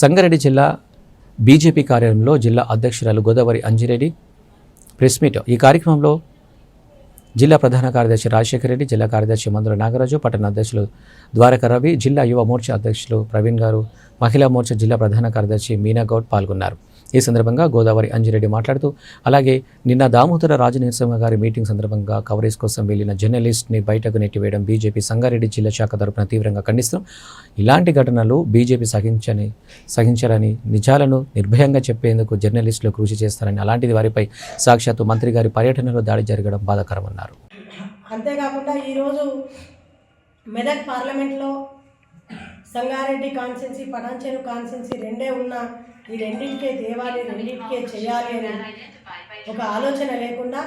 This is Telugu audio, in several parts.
సంగారెడ్డి జిల్లా బీజేపీ కార్యాలయంలో జిల్లా అధ్యక్షురాలు గోదావరి అంజిరెడ్డి ప్రెస్ మీట్. ఈ కార్యక్రమంలో జిల్లా ప్రధాన కార్యదర్శి రాజశేఖర రెడ్డి, జిల్లా కార్యదర్శి మందుల నాగరాజు, పట్టణ అధ్యక్షులు ద్వారక రవి, జిల్లా యువ మోర్చా అధ్యక్షులు ప్రవీణ్ గారు, మహిళా మోర్చా జిల్లా ప్రధాన కార్యదర్శి మీనా గౌడ్ పాల్గొన్నారు. ఈ సందర్భంగా గోదావరి అంజిరెడ్డి మాట్లాడుతూ, అలాగే నిన్న దామోదర రాజు నరసింహ గారి మీటింగ్ సందర్భంగా కవరేజ్ కోసం వెళ్లిన జర్నలిస్ట్ని బయటకు నెట్టివేయడం బీజేపీ సంగారెడ్డి జిల్లా శాఖ తరపున తీవ్రంగా ఖండిస్తున్నాం. ఇలాంటి ఘటనలు బీజేపీ సహించరని, నిజాలను నిర్భయంగా చెప్పేందుకు జర్నలిస్టులు కృషి చేస్తారని, అలాంటిది వారిపై సాక్షాత్తు మంత్రి గారి పర్యటనలో దాడి జరగడం బాధాకరమన్నారు. అంతేకాకుండా ఈరోజు మెదక్ పార్లమెంట్లో సంగారెడ్డి కాన్స్టిట్యున్సీ, పటాన్చెరు కాన్స్టిట్యున్సీ రెండే ఉన్న ఈ రెండింటికే తేవాలి, రెండింటికే చేయాలి అని ఒక ఆలోచన లేకుండా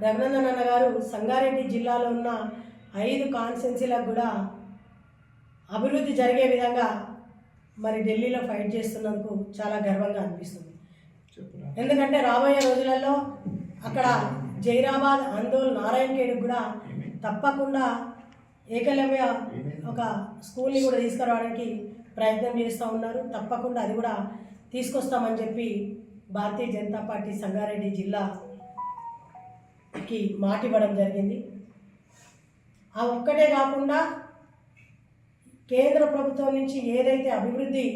రఘునందన్ అన్న గారు సంగారెడ్డి జిల్లాలో ఉన్న 5 కాన్స్టిట్యున్సీలకు కూడా అభివృద్ధి జరిగే విధంగా మరి ఢిల్లీలో ఫైట్ చేస్తున్నందుకు చాలా గర్వంగా అనిపిస్తుంది. ఎందుకంటే రాబోయే రోజులలో అక్కడ జైరాబాద్, అందోల్, నారాయణఖేడ్ కూడా తప్పకుండా ఏకలవ్య ఒక స్కూల్ని కూడా తీసుకురావడానికి ప్రయత్నం చేస్తూ ఉన్నారు. తప్పకుండా అది కూడా తీసుకొస్తామని చెప్పి భారతీయ జనతా పార్టీ సంగారెడ్డి జిల్లాకి మాట ఇవ్వడం జరిగింది. ఆ ఒక్కటే కాకుండా కేంద్ర ప్రభుత్వం నుంచి ఏదైతే అభివృద్ధి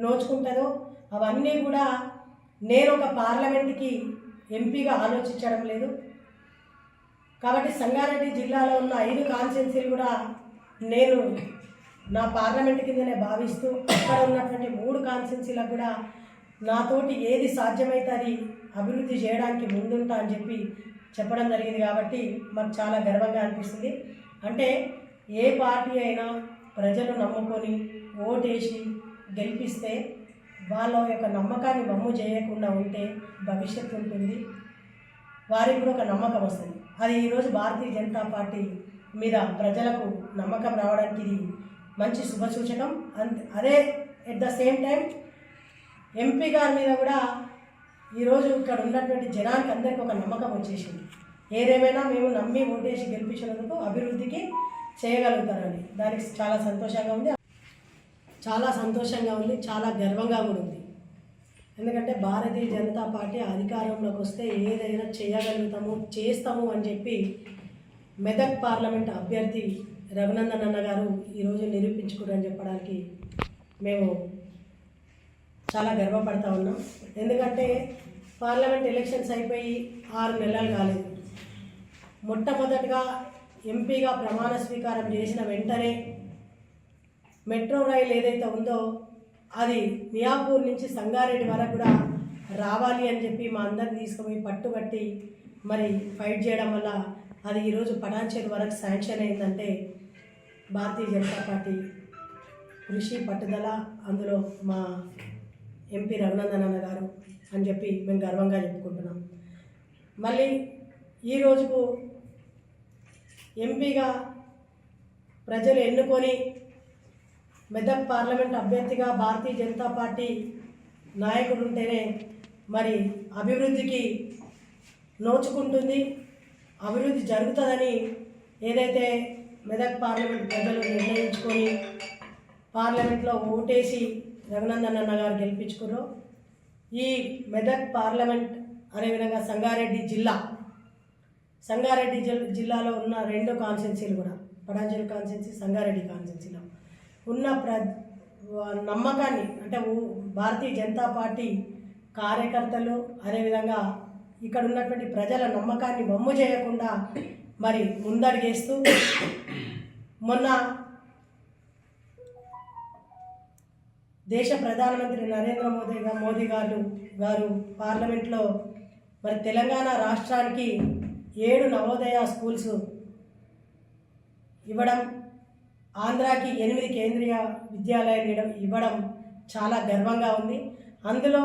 నోచుకుంటుందో అవన్నీ కూడా నేను ఒక పార్లమెంట్కి ఎంపీగా ఆలోచించడం లేదు. కాబట్టి సంగారెడ్డి జిల్లాలో ఉన్న 5 కాన్స్టిట్యున్సీలు కూడా నేను నా పార్లమెంట్ కిందనే భావిస్తూ అక్కడ ఉన్నటువంటి 3 కాన్స్టిట్యున్సీలకు కూడా నాతోటి ఏది సాధ్యమైతే అది అభివృద్ధి చేయడానికి ముందుంటా అని చెప్పి చెప్పడం జరిగింది. కాబట్టి మాకు చాలా గర్వంగా అనిపిస్తుంది. అంటే ఏ పార్టీ అయినా ప్రజలు నమ్ముకొని ఓటేసి గెలిపిస్తే వాళ్ళ యొక్క నమ్మకాన్ని వమ్ము చేయకుండా ఉంటే భవిష్యత్తు ఉంటుంది, వారికి కూడా ఒక నమ్మకం వస్తుంది. అది ఈరోజు భారతీయ జనతా పార్టీ మీద ప్రజలకు నమ్మకం రావడానికి ఇది మంచి శుభసూచకం. అదే at the same time MP గారి మీద కూడా ఈరోజు ఇక్కడ ఉన్నటువంటి జనానికి అందరికీ ఒక నమ్మకం వచ్చేసింది. ఏదేమైనా మేము నమ్మి ఓటేసి గెలిపించినందుకు అభివృద్ధికి చేయగలుగుతారని దానికి చాలా సంతోషంగా ఉంది, చాలా గర్వంగా కూడా ఉంది. ఎందుకంటే భారతీయ జనతా పార్టీ అధికారంలోకి వస్తే ఏదైనా చేయగలుగుతాము, చేస్తాము అని చెప్పి మెదక్ పార్లమెంట్ అభ్యర్థి రఘునందన్ అన్న గారు ఈరోజు నిరూపించుకున్నారని చెప్పడానికి మేము చాలా గర్వపడతా ఉన్నాం. ఎందుకంటే పార్లమెంట్ ఎలక్షన్స్ అయిపోయి 6 నెలలు కాలేదు. మొట్టమొదటిగా ఎంపీగా ప్రమాణ స్వీకారం చేసిన వెంటనే మెట్రో రైలు ఏదైతే ఉందో అది మియాపూర్ నుంచి సంగారెడ్డి వరకు కూడా రావాలి అని చెప్పి మా అందరిని తీసుకుపోయి పట్టుబట్టి మరి ఫైట్ చేయడం వల్ల అది ఈరోజు పటాన్చెరు వరకు శాంక్షన్ అయిందంటే భారతీయ జనతా పార్టీ కృషి, పట్టుదల, అందులో మా ఎంపీ రఘునందన్ అన్న గారు అని చెప్పి మేము గర్వంగా చెప్పుకుంటున్నాం. మళ్ళీ ఈ రోజుకు ఎంపీగా ప్రజలు ఎన్నుకొని మెదక్ పార్లమెంట్ అభ్యర్థిగా భారతీయ జనతా పార్టీ నాయకుడు ఉంటేనే మరి అభివృద్ధికి నోచుకుంటుంది, అభివృద్ధి జరుగుతుందని ఏదైతే మెదక్ పార్లమెంట్ ప్రజలు నిర్ణయించుకొని పార్లమెంట్లో ఓటేసి రఘునందన్ అన్న గారు గెలిపించుకున్నారు. ఈ మెదక్ పార్లమెంట్ అదేవిధంగా సంగారెడ్డి జిల్లాలో ఉన్న 2 కాన్స్టిట్యున్సీలు కూడా పటాన్చెరు కాన్స్టిట్యున్సీ, సంగారెడ్డి కాన్స్టిట్యున్సీలో ఉన్న నమ్మకాన్ని అంటే భారతీయ జనతా పార్టీ కార్యకర్తలు అదేవిధంగా ఇక్కడ ఉన్నటువంటి ప్రజల నమ్మకాన్ని వమ్ము చేయకుండా మరి ముందడుగేస్తూ మొన్న దేశ ప్రధానమంత్రి నరేంద్ర మోదీ గారు పార్లమెంట్లో మరి తెలంగాణ రాష్ట్రానికి 7 నవోదయ స్కూల్స్ ఇవ్వడం, ఆంధ్రాకి 8 కేంద్రీయ విద్యాలయాలు ఇవ్వడం చాలా గర్వంగా ఉంది. అందులో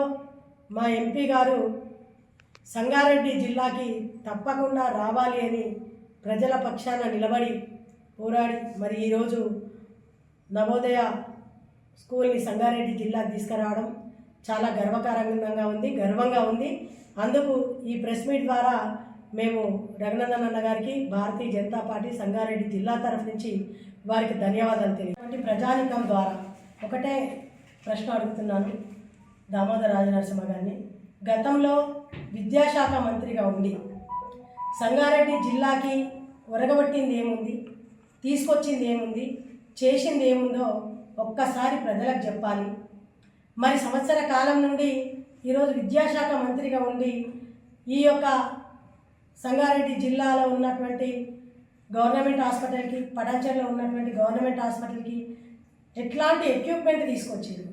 మా ఎంపీ గారు సంగారెడ్డి జిల్లాకి తప్పకుండా రావాలి అని ప్రజల పక్షాన నిలబడి పోరాడి మరి ఈరోజు నవోదయ స్కూల్ని సంగారెడ్డి జిల్లాకు తీసుకురావడం చాలా గర్వంగా ఉంది. అందుకు ఈ ప్రెస్ మీట్ ద్వారా మేము రఘునందన్ అన్న గారికి భారతీయ జనతా పార్టీ సంగారెడ్డి జిల్లా తరఫు నుంచి వారికి ధన్యవాదాలు తెలియజేస్తాం. ప్రజానికం ద్వారా ఒకటే ప్రశ్న అడుగుతున్నాను దామోదర రాజనరసింహ గారిని. గతంలో విద్యాశాఖ మంత్రిగా ఉండి సంగారెడ్డి జిల్లాకి ఒరగబట్టింది ఏముంది, తీసుకొచ్చింది ఏముంది, చేసింది ఏముందో ఒక్కసారి ప్రజలకు చెప్పాలి. మరి సంవత్సర కాలం నుండి ఈరోజు విద్యాశాఖ మంత్రిగా ఉండి ఈ యొక్క సంగారెడ్డి జిల్లాలో ఉన్నటువంటి గవర్నమెంట్ హాస్పిటల్కి, పటాన్చెరులో ఉన్నటువంటి గవర్నమెంట్ హాస్పిటల్కి ఎట్లాంటి ఎక్విప్మెంట్ తీసుకొచ్చారు,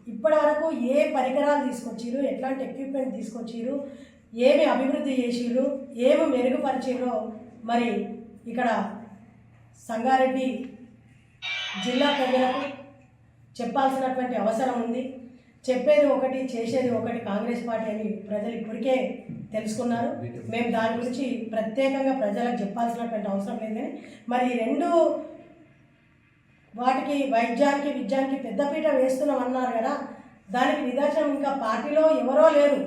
ఇప్పటి వరకు ఏ పరికరాలు తీసుకొచ్చారు, ఎట్లాంటి ఎక్విప్మెంట్ తీసుకొచ్చారు, ఏమి అభివృద్ధి చేసిర్రు, ఏమి మెరుగుపరిచిర్రో మరి ఇక్కడ సంగారెడ్డి జిల్లా ప్రజలకు చెప్పాల్సినటువంటి అవసరం ఉంది. చెప్పేది ఒకటి, చేసేది ఒకటి కాంగ్రెస్ పార్టీ అని ప్రజలు ఇప్పటికే తెలుసుకున్నారు. మేము దాని గురించి ప్రత్యేకంగా ప్రజలకు చెప్పాల్సినటువంటి అవసరం లేదు. కానీ మరి ఈ రెండు వాటికి వైద్యానికి విద్యానికి పెద్దపీట వేస్తున్నాం అన్నారు కదా, దానికి నిదర్శనం ఇంకా పార్టీలో ఎవరో లేరు.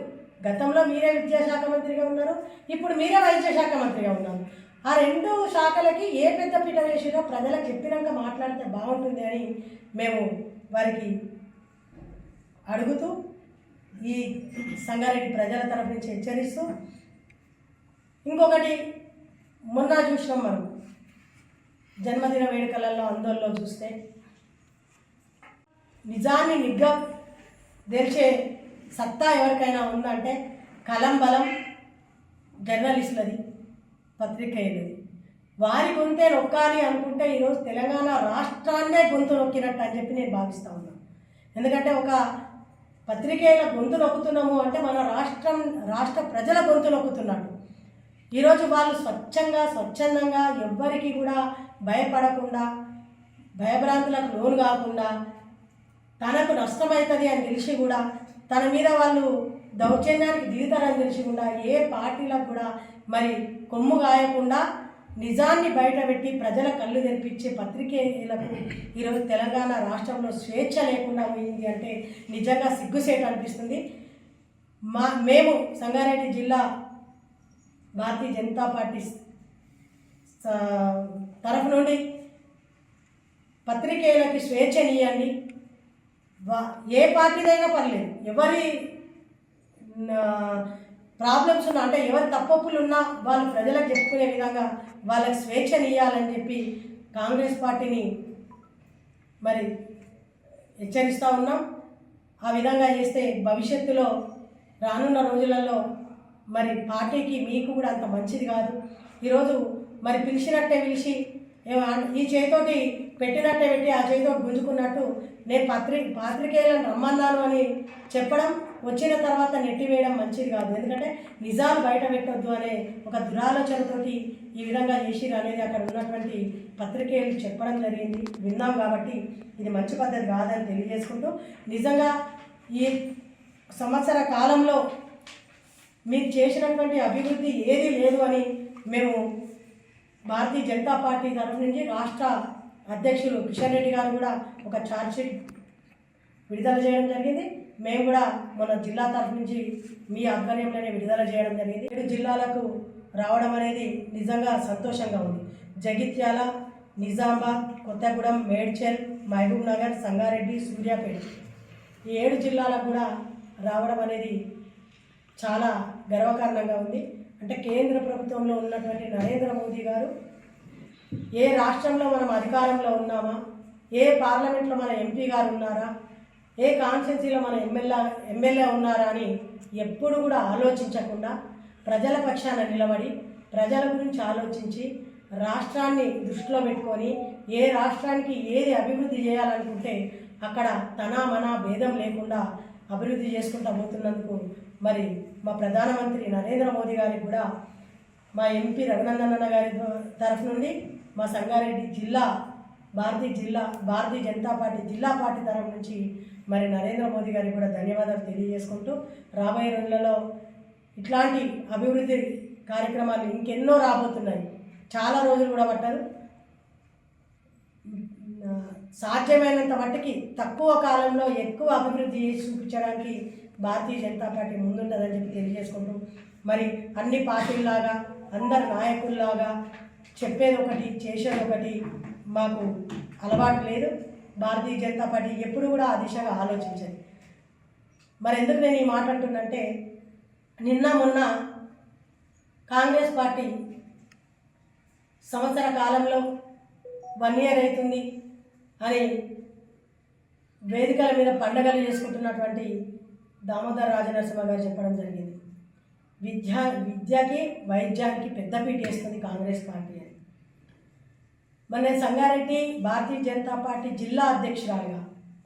గతంలో మీరే విద్యాశాఖ మంత్రిగా ఉన్నారు, ఇప్పుడు మీరే వైద్య శాఖ మంత్రిగా ఉన్నారు. ఆ రెండు శాఖలకి ఏ పెద్దపీట వేసిరో ప్రజలకు చెప్పినాక మాట్లాడితే బాగుంటుంది అని మేము వారికి అడుగుతూ ఈ సంగారెడ్డి ప్రజల తరఫు నుంచి హెచ్చరిస్తూ, ఇంకొకటి మొన్న చూసినాం మనం జన్మదిన వేడుకలలో ఆందోళనలో చూస్తే నిజాన్ని నిగ్గా తెలిసే సత్తా ఎవరికైనా ఉందంటే కలం బలం జర్నలిస్టులది, పత్రికేయులది. వారి గొంతే నొక్కాలి అనుకుంటే ఈరోజు తెలంగాణ రాష్ట్రాన్నే గొంతు నొక్కినట్టు అని చెప్పి నేను భావిస్తూ ఉన్నాను. ఎందుకంటే ఒక పత్రికేయుల గొంతు నొక్కుతున్నాము అంటే మన రాష్ట్ర ప్రజల గొంతు నొక్కుతున్నట్టు. ఈరోజు వాళ్ళు స్వచ్ఛందంగా ఎవ్వరికి కూడా భయపడకుండా, భయభ్రాంతులకు లోను కాకుండా, తనకు నష్టమవుతుంది అని తెలిసి కూడా తన మీద వాళ్ళు దౌర్జన్యానికి దిగుతారని తెలిసి కూడా ఏ పార్టీలకు కూడా మరి కొమ్ము గాయకుండా నిజాన్ని బయటపెట్టి ప్రజల కళ్ళు తెరిపించే పత్రికేయులకు ఈరోజు తెలంగాణ రాష్ట్రంలో స్వేచ్ఛ లేకుండా పోయింది అంటే నిజంగా సిగ్గుసేట అనిపిస్తుంది. మేము సంగారెడ్డి జిల్లా భారతీయ జనతా పార్టీ తరఫు నుండి పత్రికేయులకి స్వేచ్ఛనియండి. ఏ పార్టీదైనా పర్లేదు, ఎవరి ప్రాబ్లమ్స్ ఉన్నా అంటే ఎవరి తప్పొప్పులు ఉన్నా వాళ్ళు ప్రజలకు చెప్పుకునే విధంగా వాళ్ళకి స్వేచ్ఛనియాలని చెప్పి కాంగ్రెస్ పార్టీని మరి హెచ్చరిస్తూ ఉన్నాం. ఆ విధంగా చేస్తే భవిష్యత్తులో రానున్న రోజులలో మరి పార్టీకి మీకు కూడా అంత మంచిది కాదు. ఈరోజు మరి పిలిచినట్టే పిలిచి ఈ చేతోటి పెట్టినట్టే పెట్టి ఆ చేతితోటి గుంజుకున్నట్టు నేను పాత్రికేయులను రమ్మన్నాను అని చెప్పడం, వచ్చిన తర్వాత నెట్టివేయడం మంచిది కాదు. ఎందుకంటే నిజాలు బయట పెట్టొద్దు అనే ఒక దురాలోచనతోటి ఈ విధంగా చేసిరు అనేది అక్కడ ఉన్నటువంటి పత్రికేయులు చెప్పడం జరిగింది, విన్నాం. కాబట్టి ఇది మంచి పద్ధతి కాదని తెలియజేసుకుంటూ, నిజంగా ఈ సంవత్సర కాలంలో మీరు చేసినటువంటి అభివృద్ధి ఏది లేదు అని మేము భారతీయ జనతా పార్టీ తరఫు నుంచి రాష్ట్ర అధ్యక్షులు కిషన్ రెడ్డి గారు కూడా ఒక ఛార్జ్షీట్ విడుదల చేయడం జరిగింది. మేము కూడా మన జిల్లా తరఫు నుంచి మీ ఆధ్వర్యంలోనే విడుదల చేయడం జరిగింది. 7 జిల్లాలకు రావడం అనేది నిజంగా సంతోషంగా ఉంది. జగిత్యాల, నిజామాబాద్, కొత్తగూడెం, మేడ్చల్, మహబూబ్ నగర్, సంగారెడ్డి, సూర్యాపేట ఈ 7 జిల్లాలకు కూడా రావడం అనేది చాలా గర్వకారణంగా ఉంది. అంటే కేంద్ర ప్రభుత్వంలో ఉన్నటువంటి నరేంద్ర మోదీ గారు ఏ రాష్ట్రంలో మనం అధికారంలో ఉన్నామా, ఏ పార్లమెంట్లో మన ఎంపీ గారు ఉన్నారా, ఏ కాన్స్టిట్యున్సీలో మన ఎమ్మెల్యే ఉన్నారా అని ఎప్పుడు కూడా ఆలోచించకుండా ప్రజల పక్షాన నిలబడి ప్రజల గురించి ఆలోచించి రాష్ట్రాన్ని దృష్టిలో పెట్టుకొని ఏ రాష్ట్రానికి ఏది అభివృద్ధి చేయాలనుకుంటే అక్కడ తన మన భేదం లేకుండా అభివృద్ధి చేసుకుంటూ పోతున్నందుకు మరి మా ప్రధానమంత్రి నరేంద్ర మోదీ గారికి కూడా, మా ఎంపీ రఘునందన్ గారి తరఫు నుండి, మా సంగారెడ్డి జిల్లా భారతీయ జనతా పార్టీ జిల్లా పార్టీ తరఫు నుంచి మరి నరేంద్ర మోదీ గారికి కూడా ధన్యవాదాలు తెలియజేసుకుంటూ, రాబోయే రోజులలో ఇట్లాంటి అభివృద్ధి కార్యక్రమాలు ఇంకెన్నో రాబోతున్నాయి. చాలా రోజులు కూడా పట్టదు. సాధ్యమైనంత మట్టుకి తక్కువ కాలంలో ఎక్కువ అభివృద్ధి చేసి చూపించడానికి భారతీయ జనతా పార్టీ ముందుంటుందని చెప్పి తెలియజేసుకుంటూ, మరి అన్ని పార్టీల్లాగా అందరు నాయకుల్లాగా చెప్పేది ఒకటి చేసేది ఒకటి మాకు అలవాటు లేదు. భారతీయ జనతా పార్టీ ఎప్పుడు కూడా ఆ దిశగా ఆలోచించదు. మరి ఎందుకు నేను ఈ మాట అంటున్నంటే, నిన్న మొన్న కాంగ్రెస్ పార్టీ సంవత్సర కాలంలో 1 year అవుతుంది అని వేదికల మీద పండగలు చేసుకుంటున్నటువంటి దామోదర్ రాజనరసింహ గారు చెప్పడం జరిగింది. విద్యకి వైద్యానికి పెద్దపీట వేస్తుంది కాంగ్రెస్ పార్టీ అని. మన సంగారెడ్డి భారతీయ జనతా పార్టీ జిల్లా అధ్యక్షురాలుగా